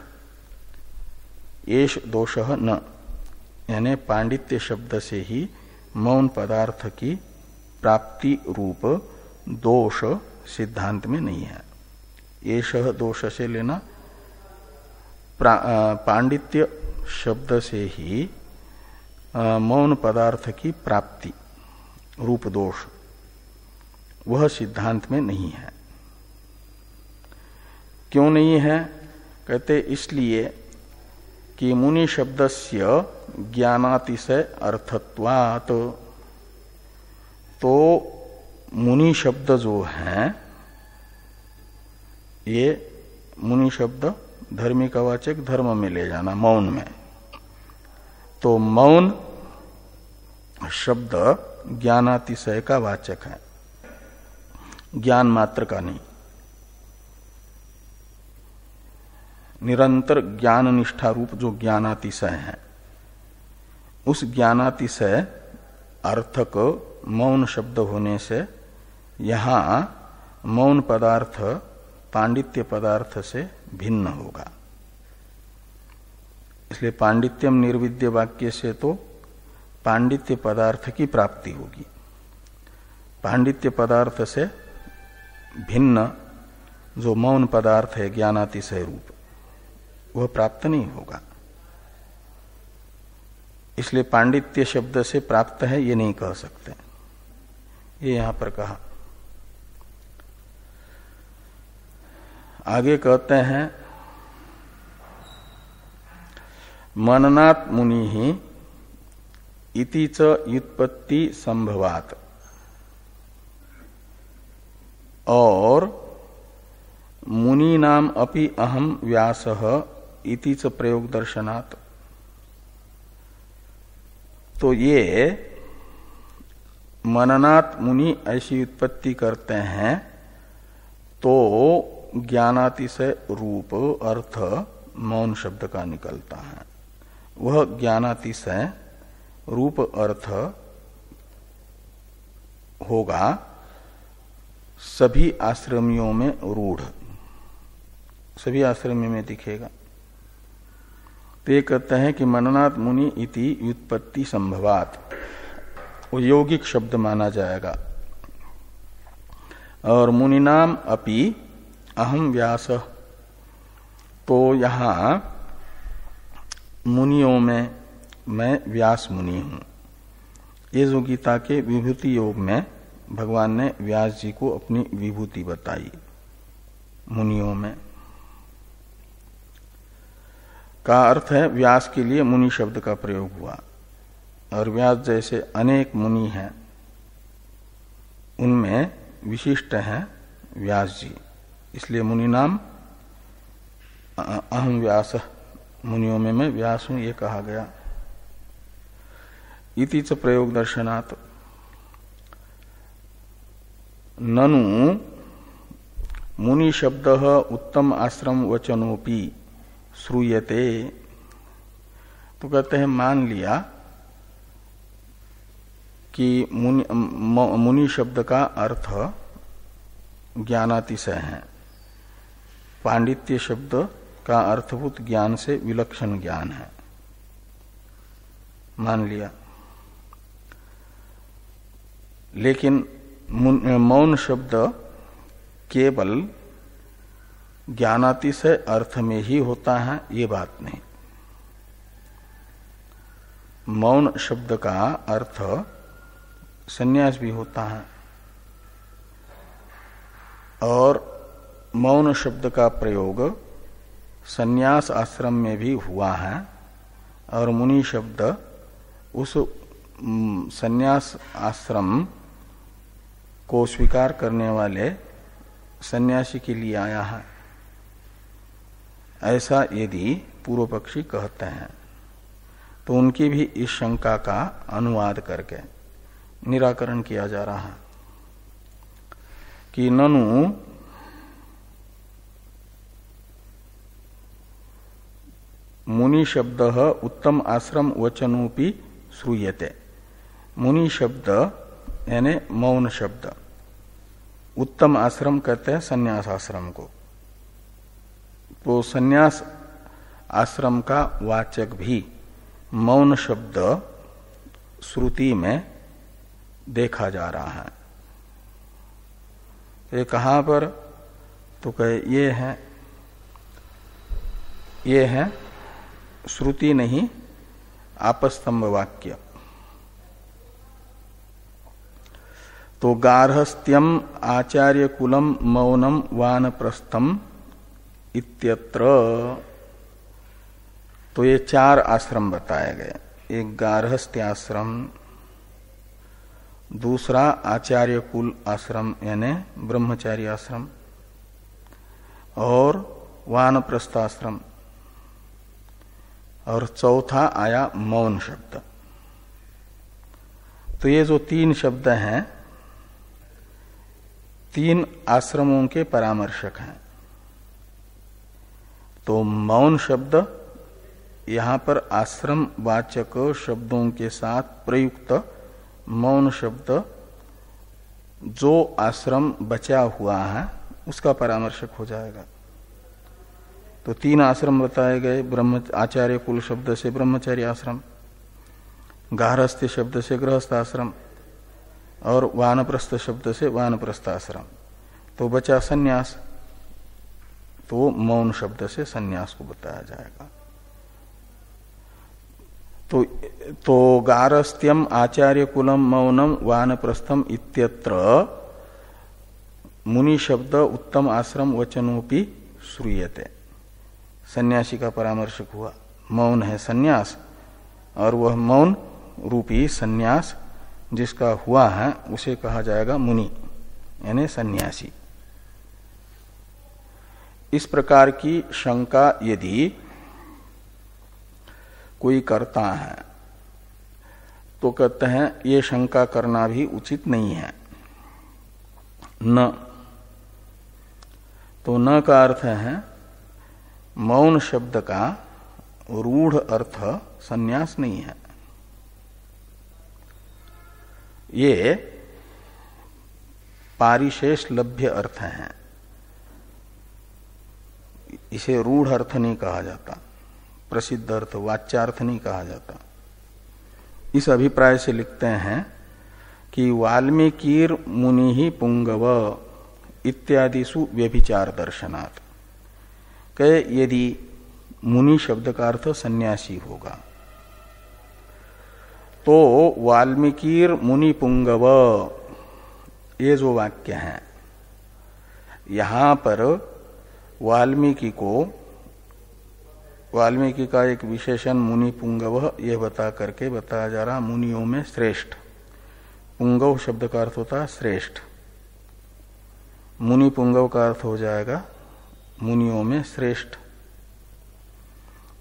एष दोष न, यानी पांडित्य शब्द से ही मौन पदार्थ की प्राप्ति रूप दोष सिद्धांत में नहीं है। एष दोष से लेना पांडित्य शब्द से ही मौन पदार्थ की प्राप्ति रूप दोष, वह सिद्धांत में नहीं है। क्यों नहीं है? कहते इसलिए कि मुनि शब्दस्य ज्ञानातिशय अर्थत्वात्। तो मुनि शब्द जो है, ये मुनि शब्द धर्मी का वाचक धर्म में ले जाना, मौन में। तो मौन शब्द ज्ञानातिशय का वाचक है, ज्ञान मात्र का नहीं। निरंतर ज्ञान निष्ठा रूप जो ज्ञानातिशय है, उस ज्ञानातिशय अर्थक मौन शब्द होने से यहां मौन पदार्थ पांडित्य पदार्थ से भिन्न होगा। इसलिए पांडित्यम निर्विद्य वाक्य से तो पांडित्य पदार्थ की प्राप्ति होगी, पांडित्य पदार्थ से भिन्न जो मौन पदार्थ है ज्ञानातिशय रूप, वह प्राप्त नहीं होगा। इसलिए पांडित्य शब्द से प्राप्त है ये नहीं कह सकते, ये यहां पर कहा। आगे कहते हैं मननात् मुनि ही इति च व्युत्पत्ति संभवात्, और मुनि नाम अपि अहम व्यासः इति च प्रयोग दर्शनात्। तो ये मननात् मुनि ऐसी उत्पत्ति करते हैं तो ज्ञानातिशय रूप अर्थ मौन शब्द का निकलता है। वह ज्ञानातिशय रूप अर्थ होगा सभी आश्रमियों में रूढ़, सभी आश्रमियों में दिखेगा। तो ये कहते हैं कि मननात् मुनि इति व्युत्पत्ति संभवात, वो यौगिक शब्द माना जाएगा। और मुनिनाम अपि अहम व्यास, तो यहां मुनियों में मैं व्यास मुनि हूं। ये जो गीता के विभूति योग में भगवान ने व्यास जी को अपनी विभूति बताई मुनियों में, का अर्थ है व्यास के लिए मुनि शब्द का प्रयोग हुआ। और व्यास जैसे अनेक मुनि हैं, उनमें विशिष्ट हैं व्यास जी, इसलिए मुनि नाम अहम व्यास, मुनियों में मैं व्यास हूं, ये कहा गया। इति च प्रयोग दर्शनात् ननु मुनि शब्द उत्तम आश्रम वचनोपि श्रूयते। तो कहते हैं मान लिया कि मुनि शब्द का अर्थ ज्ञानातिशय है, पांडित्य शब्द का अर्थभूत ज्ञान से विलक्षण ज्ञान है, मान लिया। लेकिन मौन शब्द केवल ज्ञानातिशय अर्थ में ही होता है, ये बात नहीं। मौन शब्द का अर्थ संन्यास भी होता है, और मौन शब्द का प्रयोग संन्यास आश्रम में भी हुआ है, और मुनि शब्द उस संन्यास आश्रम को स्वीकार करने वाले सन्यासी के लिए आया है, ऐसा यदि पूर्व पक्षी कहते हैं तो उनकी भी इस शंका का अनुवाद करके निराकरण किया जा रहा है कि ननु मुनि शब्द उत्तम आश्रम वचनोपि श्रूयते। मुनि शब्द यानी मौन शब्द, उत्तम आश्रम कहते हैं संन्यास आश्रम को, तो संन्यास आश्रम का वाचक भी मौन शब्द श्रुति में देखा जा रहा है। ये कहां पर? तो कहे ये है श्रुति नहीं, आपस्तंभ वाक्य। तो गार्हस्थ्यम आचार्य कुलम मौनम वानप्रस्थम इत्यत्र, तो ये 4 आश्रम बताए गए। एक गार्हस्थ्य आश्रम, दूसरा आचार्य कुल आश्रम यानी ब्रह्मचारी आश्रम, और वानप्रस्थ आश्रम, और चौथा आया मौन शब्द। तो ये जो 3 शब्द हैं 3 आश्रमों के परामर्शक हैं। तो मौन शब्द यहां पर आश्रम वाचक शब्दों के साथ प्रयुक्त मौन शब्द जो आश्रम बचा हुआ है उसका परामर्शक हो जाएगा। तो 3 आश्रम बताए गए, आचार्य कुल शब्द से ब्रह्मचारी आश्रम, गार्हस्थ्य शब्द से गृहस्थ आश्रम, और वानप्रस्थ शब्द से वानप्रस्थ आश्रम। तो बचा सन्यास, तो मौन शब्द से सन्यास को बताया जाएगा। तो गारस्थ्यम आचार्य कुलम मौनम वानप्रस्थम इत्यत्र मुनि शब्द उत्तम आश्रम वचनोपि श्रूयते। सन्यासी का परामर्शक हुआ, मौन है सन्यास, और वह मौन रूपी सन्यास जिसका हुआ है उसे कहा जाएगा मुनि यानी सन्यासी। इस प्रकार की शंका यदि कोई करता है तो कहते हैं ये शंका करना भी उचित नहीं है। न, तो न का अर्थ है मौन शब्द का रूढ़ अर्थ सन्यास नहीं है। ये पारिशेष लभ्य अर्थ है, इसे रूढ़ अर्थ नहीं कहा जाता। प्रसिद्ध अर्थ, वाच्यार्थ नहीं कहा जाता। इस अभिप्राय से लिखते हैं कि वाल्मीकिर मुनि ही पुंगव इत्यादिषु व्यभिचार दर्शनात्। कहे यदि मुनि शब्द का अर्थ सन्यासी होगा तो वाल्मीकिर मुनि पुंगव, ये जो वाक्य है यहां पर वाल्मीकि का एक विशेषण मुनि पुंगव यह बता करके बताया जा रहा, मुनियों में श्रेष्ठ। पुंगव शब्द का अर्थ होता है श्रेष्ठ, मुनि पुंगव का अर्थ हो जाएगा मुनियों में श्रेष्ठ।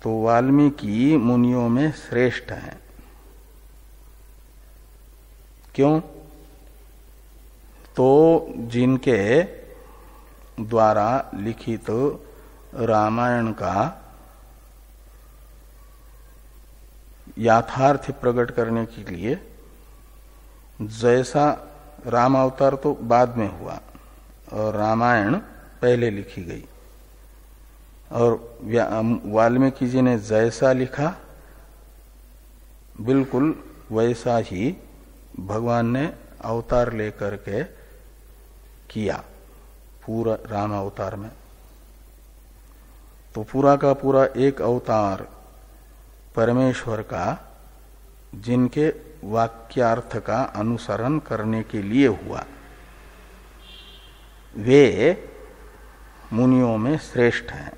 तो वाल्मीकि मुनियों में श्रेष्ठ है। क्यों? तो जिनके द्वारा लिखित रामायण का याथार्थ प्रकट करने के लिए, जैसा राम अवतार तो बाद में हुआ और रामायण पहले लिखी गई, और वाल्मीकि जी ने जैसा लिखा बिल्कुल वैसा ही भगवान ने अवतार लेकर के किया पूरा राम अवतार में। तो पूरा का पूरा एक अवतार परमेश्वर का जिनके वाक्यार्थ का अनुसरण करने के लिए हुआ, वे मुनियों में श्रेष्ठ हैं।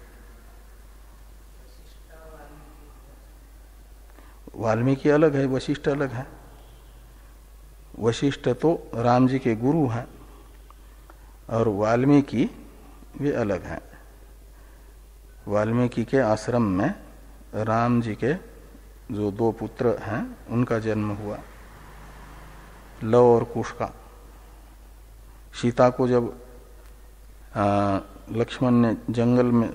वाल्मीकि अलग है, वशिष्ठ अलग है। वशिष्ठ तो राम जी के गुरु हैं और वाल्मीकि वे अलग हैं। वाल्मीकि के आश्रम में राम जी के जो दो पुत्र हैं उनका जन्म हुआ, लव और कुश का। सीता को जब लक्ष्मण ने जंगल में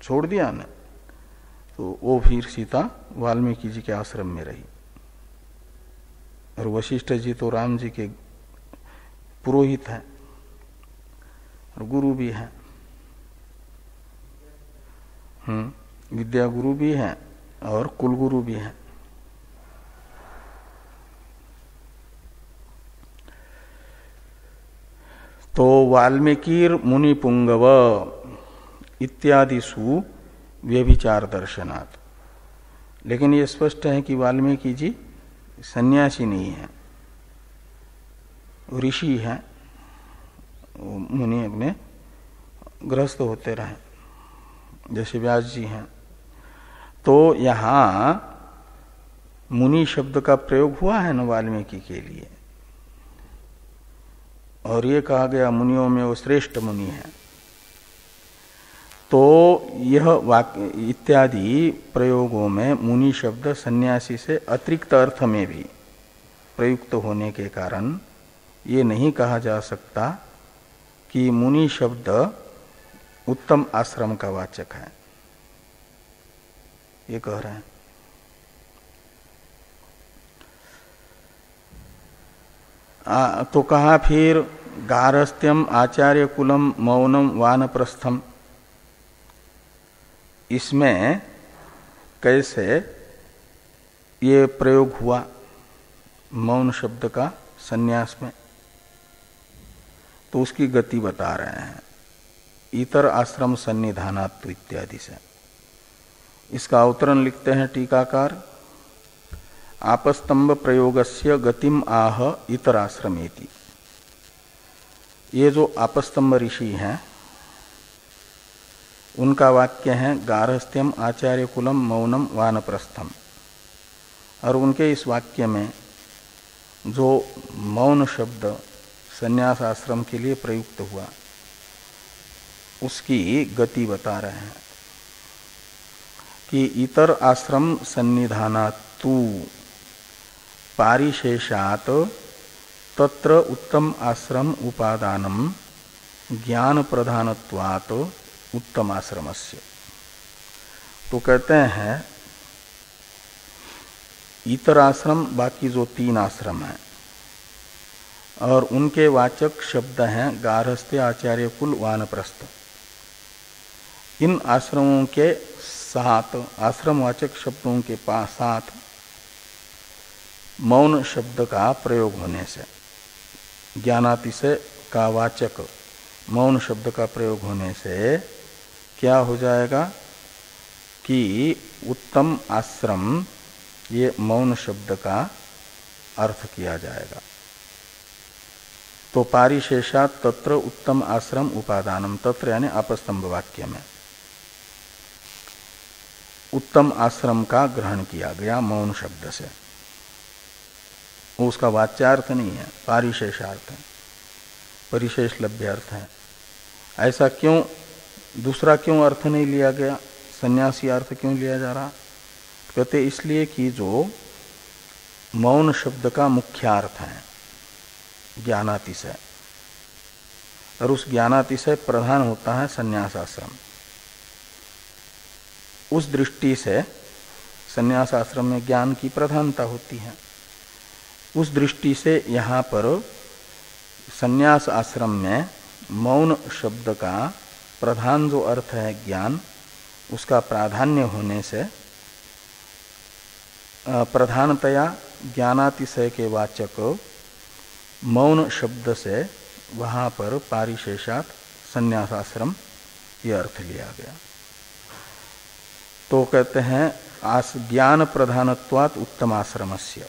छोड़ दिया ना, तो वो फिर सीता वाल्मीकि जी के आश्रम में रही। और वशिष्ठ जी तो राम जी के पुरोहित हैं और गुरु भी हैं, विद्या गुरु भी हैं और कुल गुरु भी हैं। तो वाल्मीकिर मुनि पुंगव इत्यादिषु व्यभिचार दर्शनात्। लेकिन ये स्पष्ट है कि वाल्मीकि जी सन्यासी नहीं है, ऋषि हैं। मुनि अपने गृहस्थ होते रहे, जैसे व्यास जी हैं। तो यहां मुनि शब्द का प्रयोग हुआ है न वाल्मीकि के लिए, और ये कहा गया मुनियों में वो श्रेष्ठ मुनि है। तो यह वाक्य इत्यादि प्रयोगों में मुनि शब्द सन्यासी से अतिरिक्त अर्थ में भी प्रयुक्त होने के कारण ये नहीं कहा जा सकता कि मुनि शब्द उत्तम आश्रम का वाचक है, ये कह रहे हैं। तो कहा फिर गारहस्थ्यम आचार्य कुलम मौनम वानप्रस्थम, इसमें कैसे ये प्रयोग हुआ मौन शब्द का संन्यास में, तो उसकी गति बता रहे हैं इतर आश्रम सन्निधानात्व इत्यादि से। इसका अवतरण लिखते हैं टीकाकार, आपस्तंभ प्रयोगस्य गतिम आह इतर आश्रमेति। ये जो आपस्तंभ ऋषि हैं उनका वाक्य है गारहस्थ्यम आचार्य कुलम मौनम वानप्रस्थम, और उनके इस वाक्य में जो मौन शब्द संन्यास आश्रम के लिए प्रयुक्त हुआ उसकी गति बता रहे हैं कि इतर आश्रम सन्निधानात्तु पारिशेषात तत्र उत्तम आश्रम उपादानम ज्ञान प्रधानत्वात् उत्तम आश्रमस्य। तो कहते हैं इतर आश्रम बाकी जो तीन आश्रम हैं और उनके वाचक शब्द हैं गारहस्थ्य आचार्य कुल वानप्रस्थ। इन आश्रमों के साथ आश्रमवाचक शब्दों के साथ मौन शब्द का प्रयोग होने से, ज्ञानातिशय का वाचक मौन शब्द का प्रयोग होने से क्या हो जाएगा कि उत्तम आश्रम, ये मौन शब्द का अर्थ किया जाएगा। तो पारिशेषात तत्र उत्तम आश्रम उपादानम, तत्र यानी अपस्तंभ वाक्य में उत्तम आश्रम का ग्रहण किया गया मौन शब्द से। उसका वाच्यार्थ नहीं है, पारिशेषार्थ है, परिशेष लभ्य अर्थ है। ऐसा क्यों, दूसरा क्यों अर्थ नहीं लिया गया, सन्यासी अर्थ क्यों लिया जा रहा? कहते इसलिए कि जो मौन शब्द का मुख्यार्थ है ज्ञानातिशय, और उस ज्ञानातिशय प्रधान होता है संन्यास आश्रम। उस दृष्टि से संन्यास आश्रम में ज्ञान की प्रधानता होती है। उस दृष्टि से यहाँ पर संन्यास आश्रम में मौन शब्द का प्रधान जो अर्थ है ज्ञान, उसका प्राधान्य होने से प्रधानतया ज्ञानातिशय के वाचक मौन शब्द से वहाँ पर पारिशेषात संन्यासाश्रम ये अर्थ लिया गया। तो कहते हैं ज्ञान प्रधानत्वात् उत्तमाश्रमस्य,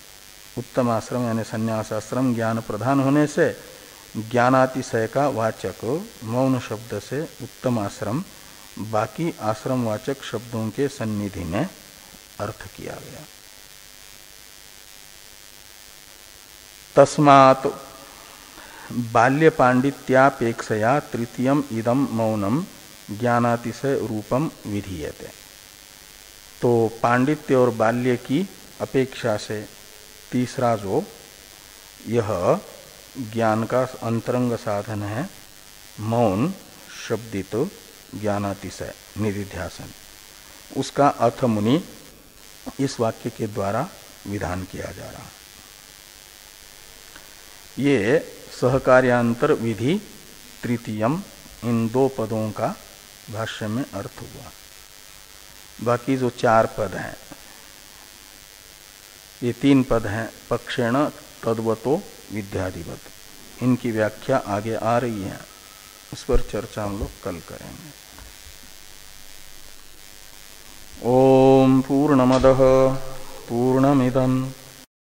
उत्तम आश्रम यानी संन्यासाश्रम ज्ञान प्रधान होने से ज्ञानातिशय का वाचक मौन शब्द से उत्तम आश्रम बाकी आश्रम वाचक शब्दों के सन्निधि में अर्थ किया गया। तस्मात् बाल्य पांडित्यापेक्षया तृतीयम इदम मौनम ज्ञानातिशय रूपम विधीयते। तो पांडित्य और बाल्य की अपेक्षा से तीसरा जो यह ज्ञान का अंतरंग साधन है मौन शब्दित ज्ञानातिशय निधिध्यासन, उसका अथ मुनि इस वाक्य के द्वारा विधान किया जा रहा है। ये सहकार्यांतर विधि तृतीयम, इन दो पदों का भाष्य में अर्थ हुआ। बाकी जो चार पद हैं, ये तीन पद हैं पक्षेण तद्वतो विद्याधिपत, इनकी व्याख्या आगे आ रही है, उस पर चर्चा हम लोग कल करेंगे। ओम पूर्णमदः पूर्णमिदं